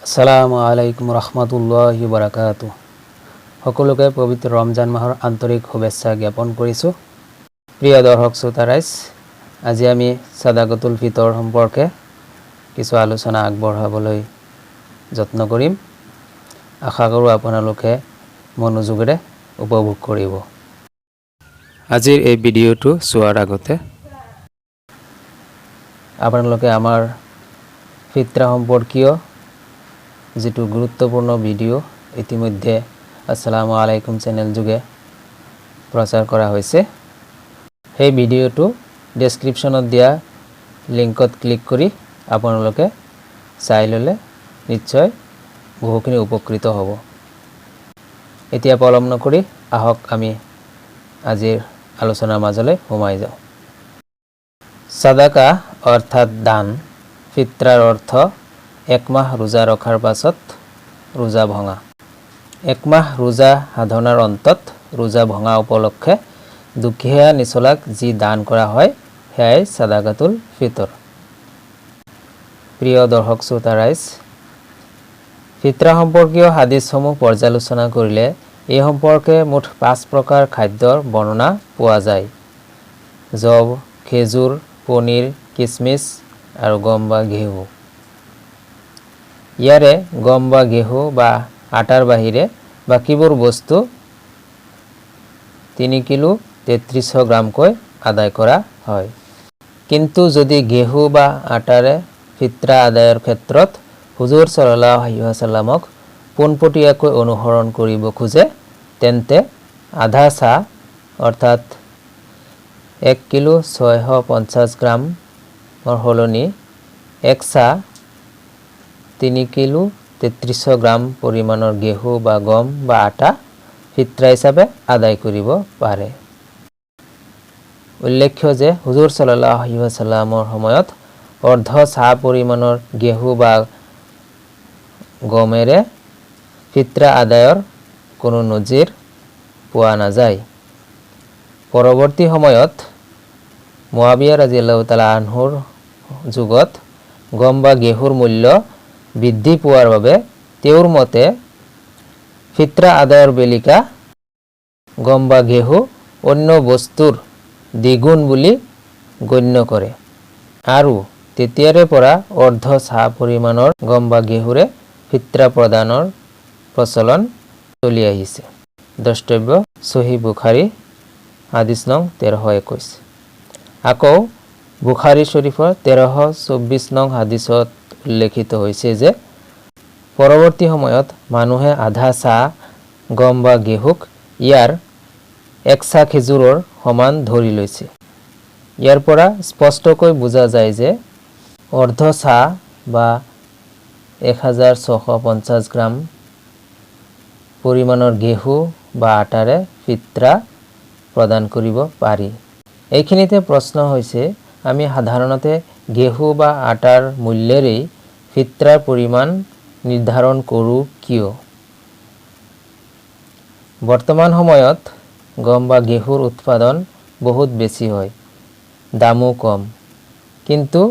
আসসালামু আলাইকুম ৰহমতুল্লাহি বাৰাকাতু। সকলোকে পবিত্ৰ ৰমজান মাহৰ আন্তৰিক শুভেচ্ছা জ্ঞাপন কৰিছোঁ। প্ৰিয় দৰ্শক শ্ৰোতা ৰাইজ, আজি আমি সাদাকাতুল ফিতৰ সম্পৰ্কে কিছু আলোচনা আগবঢ়াবলৈ যত্ন কৰিম। আশা কৰোঁ আপোনালোকে মনোযোগেৰে উপভোগ কৰিব। আজিৰ এই ভিডিঅ'টো চোৱাৰ আগতে আপোনালোকে আমাৰ ফিতৰা সম্পৰ্কীয় যেটো গুৰুত্বপূৰ্ণ ভিডিও ইতিমধ্যে আসসালামু আলাইকুম চ্যানেল যোগে প্ৰচাৰ কৰা হৈছে। সেই ভিডিওটো ডেসক্ৰিপশনত দিয়া লিংকত ক্লিক কৰি আপোনালোকে চাই ললে নিশ্চয় বহুখিনি উপকৃত হ'ব। এতিয়া পলম নকৰি আহক আমি আজিৰ আলোচনাৰ মাজলৈ সোমাই যাওঁ। সাদাকা অৰ্থাৎ দান, ফিতৰাৰ অৰ্থ এক মাহ ৰোজা ৰখাৰ পাছত ৰোজা ভঙা। এক মাহ ৰোজা সাধনাৰ অন্তত ৰোজা ভঙা উপলক্ষে দুখীয়া নিচলাক যি দান কৰা হয় সেয়াই সাদাকাতুল ফিতৰ। প্ৰিয় দৰ্শক শ্ৰোতা ৰাইজ, ফিতৰা সম্পৰ্কীয় হাদিছসমূহ পৰ্যালোচনা কৰিলে এই সম্পৰ্কে মুঠ 5 প্ৰকাৰ খাদ্যৰ বৰ্ণনা পোৱা যায়। জব, খেজুৰ, পনীৰ, কিচমিচ আৰু গম বা ঘেহু। ইয়াৰে গম বা ঘেহু বা আটাৰ বাহিৰে বাকিবোৰ বস্তু 3 কিলো 3300 গ্ৰামকৈ আদায় কৰা হয়। কিন্তু যদি ঘেহু বা আটাৰে ফিতৰা আদায়ৰ ক্ষেত্ৰত হুজুৰ সাল্লাল্লাহু আলাইহি ওয়াসাল্লামক পোনপটীয়াকৈ অনুসৰণ কৰিব খোজে তেন্তে আধা সা অৰ্থাৎ 1 কিলো 650 গ্ৰামৰ সলনি 1 সা 3 কিলো 3300 গ্ৰাম পৰিমাণৰ ঘেহু বা গম বা আটা ফিতৰা হিচাপে আদায় কৰিব পাৰে। উল্লেখ্য যে হুজুৰ সাল্লাল্লাহু আলাইহি ওয়াসাল্লামৰ সময়ত অৰ্ধ সা পৰিমাণৰ ঘেহু বা গমেৰে ফিতৰা আদায়ৰ কোনো নজিৰ পোৱা নাযায়। পৰৱৰ্তী সময়ত মুআবিয়া ৰাদিয়াল্লাহু তাআলা আনহুৰ যুগত গম বা ঘেহুৰ মূল্য বৃদ্ধি পোৱাৰ বাবে তেওঁৰ মতে ফিতৰা আদায়ৰ বেলিকা গম বা ঘেহু অন্য বস্তুৰ দ্বিগুণ বুলি গণ্য কৰে আৰু তেতিয়াৰে পৰা অৰ্ধ সা পৰিমাণৰ গম বা ঘেহুৰে ফিতৰা প্ৰদানৰ প্ৰচলন চলি আহিছে। দ্ৰষ্টব্য সহিহ বুখাৰী হাদিছ নং 1321। আকৌ বুখাৰী শৰীফৰ 1324 নং হাদিছত উল্লেখিত হৈছে যে পৰৱৰ্তী সময়ত মানুহে আধা সা গম বা ঘেহুক ইয়াৰ 1 সা খেজুৰৰ সমান ধৰি লৈছে। ইয়াৰ পৰা স্পষ্টকৈ বুজা যায় যে অৰ্ধ সা বা 1650 গ্ৰাম পৰিমাণৰ ঘেহু বা আটাৰে ফিতৰা প্ৰদান কৰিব পাৰি। এইখিনিতে প্ৰশ্ন হৈছে, আমি সাধাৰণতে ঘেহু বা আটাৰ মূল্যৰেই ফিতৰাৰ পৰিমাণ নিৰ্ধাৰণ কৰোঁ কিয়? বৰ্তমান সময়ত গম বা ঘেহুৰ উৎপাদন বহুত বেছি হয়, দামো কম। কিন্তু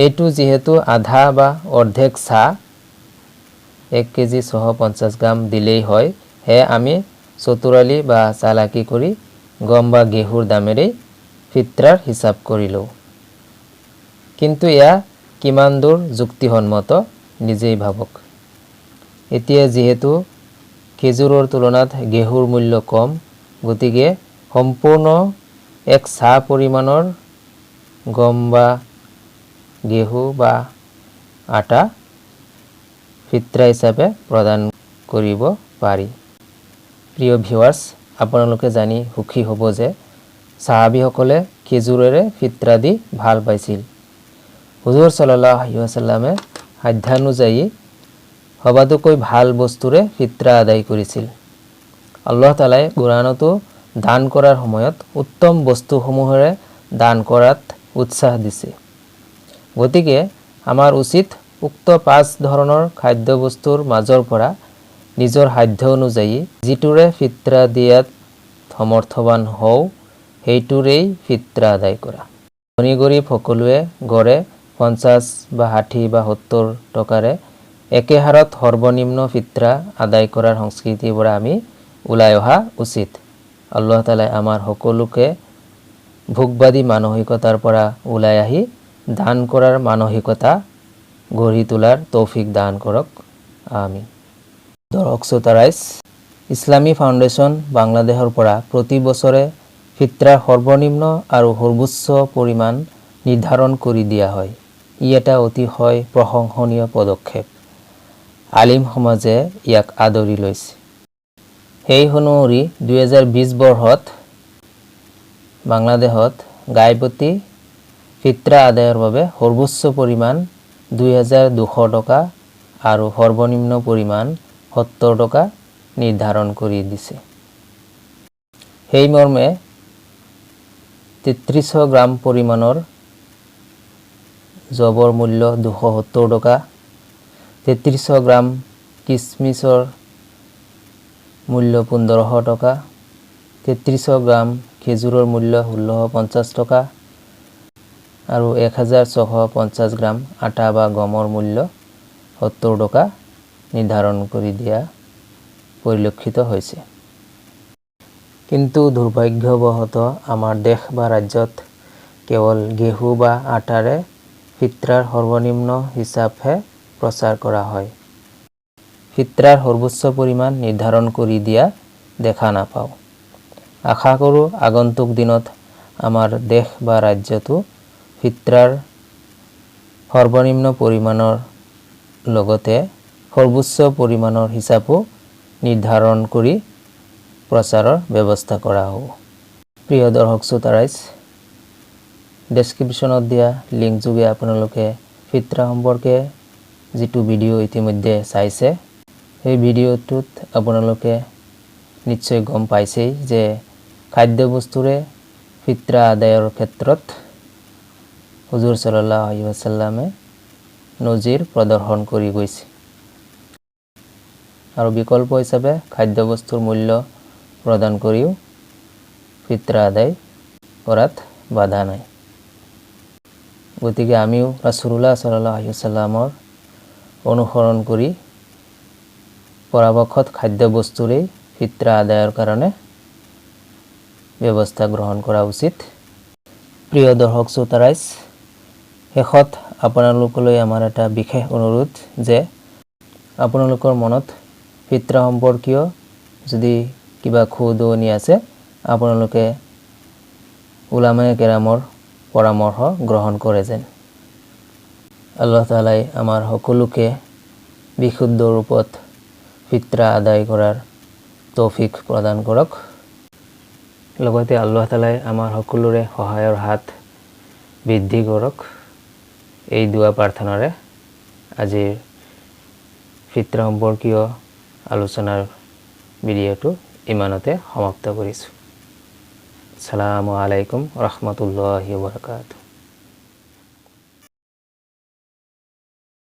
এইটো যিহেতু আধা বা অৰ্ধেক সা 1 কেজি 650 গ্ৰাম দিলেই হয়, সেয়ে আমি চতুৰালি বা চালাকি কৰি গম বা ঘেহুৰ দামেৰেই ফিতৰাৰ হিচাপ কৰি লওঁ। কিন্তু এয়া কিমান দূৰ যুক্তিসন্মত নিজেই ভাবক। এতিয়া যিহেতু খেজুৰৰ তুলনাত ঘেহুৰ মূল্য কম, গতিকে সম্পূৰ্ণ 1 সা পৰিমাণৰ গম বা ঘেহু বা আটা ফিতৰা হিচাপে প্ৰদান কৰিব পাৰি। প্ৰিয় ভিউৱাৰ্ছ, আপোনালোকে জানি সুখী হ'ব যে সাহাবীসকলে খেজুৰেৰে ফিতৰা দি ভাল পাইছিল। হুজুৰ সাল্লাল্লাহু আলাইহি ওয়াসাল্লামে সাধ্যানুযায়ী সবাতোকৈ ভাল বস্তুৰে ফিতৰা আদায় কৰিছিল। আল্লাহ তাআলাই কুৰানতো দান কৰাৰ সময়ত উত্তম বস্তুসমূহেৰে দান কৰাত উৎসাহ দিছে। গতিকে আমাৰ উচিত উক্ত 5 ধৰণৰ খাদ্য বস্তুৰ মাজৰ পৰা নিজৰ সাধ্য অনুযায়ী যিটোৰে ফিতৰা দিয়াত সমৰ্থৱান হওঁ সেইটোৰেই ফিতৰা আদায় কৰা। ধনী গৰীব সকলোৱে গড়ে 50 বা 60 বা 70 টকাৰে একে হাৰত সৰ্বনিম্ন ফিত্ৰা আদায় কৰাৰ সংস্কৃতিৰ পৰা আমি ওলাই অহা উচিত। আল্লাহ তাআলাই আমাৰ সকলোকে ভোগবাদী মানসিকতাৰ পৰা ওলাই আহি দান কৰাৰ মানসিকতা গঢ়ি তোলাৰ তৌফিক দান কৰক। আমিন। দৰ্শক শ্ৰোতা ৰাইজ, ইছলামী ফাউণ্ডেশ্যন বাংলাদেশৰ পৰা প্ৰতি বছৰে ফিত্ৰাৰ সৰ্বনিম্ন আৰু সৰ্বোচ্চ পৰিমাণ নিৰ্ধাৰণ কৰি দিয়া হয়। ই এটা অতিশয় প্ৰশংসনীয় পদক্ষেপ। আলিম সমাজে ইয়াক আদৰি লৈছে। সেই অনুসৰি 2020 বৰ্ষত বাংলাদেশত গাইপতি ফিত্ৰা আদায়ৰ বাবে সৰ্বোচ্চ পৰিমাণ 2200 টকা আৰু সৰ্বনিম্ন পৰিমাণ 70 টকা নিৰ্ধাৰণ কৰি দিছে। সেই মৰ্মে 3300 গ্ৰাম পৰিমাণৰ জবৰ মূল্য 270 টকা, 3300 গ্ৰাম কিচমিচৰ মূল্য 1500 টকা, 3300 গ্ৰাম খেজুৰৰ মূল্য 1650 টকা আৰু 1650 গ্ৰাম আটা বা গমৰ মূল্য 70 টকা নিৰ্ধাৰণ কৰি দিয়া পৰিলক্ষিত হৈছে। কিন্তু দুৰ্ভাগ্যবশতঃ আমাৰ দেশ বা ৰাজ্যত কেৱল ঘেঁহু বা আটাৰে ফিত্ৰাৰ সৰ্বনিম্ন হিচাপহে প্ৰচাৰ কৰা হয়। ফিত্ৰাৰ সৰ্বোচ্চ পৰিমাণ নিৰ্ধাৰণ কৰি দিয়া দেখা নাপাওঁ। আশা কৰোঁ আগন্তুক দিনত আমাৰ দেশ বা ৰাজ্যতো ফিত্ৰাৰ সৰ্বনিম্ন পৰিমাণৰ লগতে সৰ্বোচ্চ পৰিমাণৰ হিচাপো নিৰ্ধাৰণ কৰি প্ৰচাৰৰ ব্যৱস্থা কৰা হ'ব। প্ৰিয় দৰ্শক শ্ৰোতা ৰাইজ, ডেছক্ৰিপশ্যনত দিয়া লিংক যোগে আপোনালোকে ফিত্ৰা সম্পৰ্কে যিটো ভিডিঅ' ইতিমধ্যে চাইছে, সেই ভিডিঅ'টোত আপোনালোকে নিশ্চয় গম পাইছেই যে খাদ্যবস্তুৰে ফিত্ৰা আদায়ৰ ক্ষেত্ৰত হুজুৰ সাল্লাল্লাহু আলাইহি ওয়াসাল্লামে নজিৰ প্ৰদৰ্শন কৰি গৈছে আৰু বিকল্প হিচাপে খাদ্যবস্তুৰ মূল্য প্ৰদান কৰিও ফিত্ৰা আদায় কৰাত বাধা নাই। গতিকে আমিও ৰাসূলুল্লাহ সাল্লাল্লাহু আলাইহি ওয়াসাল্লামৰ অনুসৰণ কৰি পৰাপক্ষত খাদ্যবস্তুৰেই ফিত্ৰা আদায়ৰ কাৰণে ব্যৱস্থা গ্ৰহণ কৰা উচিত। প্ৰিয় দৰ্শক শ্ৰোতা ৰাইজ, শেষত আপোনালোকলৈ আমাৰ এটা বিশেষ অনুৰোধ যে আপোনালোকৰ মনত ফিত্ৰা সম্পৰ্কীয় যদি কিবা খুদনি আছে, আপোনালোকে উলামায়ে কেৰামৰ পৰামৰ্শ গ্ৰহণ কৰে যেন। আল্লাহ তাআলাই আমাৰ সকলোকে বিশুদ্ধ ৰূপত ফিত্ৰা আদায় কৰাৰ তৌফিক প্ৰদান কৰক। লগতে আল্লাহ তাআলাই আমাৰ সকলোৰে সহায়ৰ হাত বৃদ্ধি কৰক। এই দুৱা প্ৰাৰ্থনাৰে আজিৰ ফিত্ৰা সম্পৰ্কীয় আলোচনাৰ ভিডিঅ'টো ইমানতে সমাপ্ত কৰিছোঁ। আসসালামু আলাইকুম ওয়া ৰাহমাতুল্লাহি ওয়া বাৰাকাতুহু।